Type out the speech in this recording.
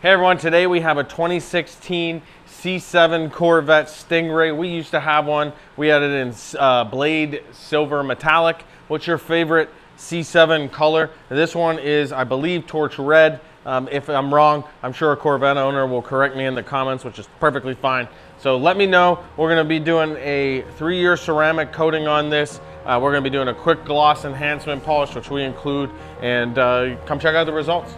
Hey everyone, today we have a 2016 C7 Corvette Stingray. We used to have one. We had it in blade silver metallic. What's your favorite C7 color? This one is, I believe, torch red. If I'm wrong, I'm sure a Corvette owner will correct me in the comments, which is perfectly fine. So let me know. We're gonna be doing a 3-year ceramic coating on this. We're gonna be doing a quick gloss enhancement polish, which we include, and come check out the results.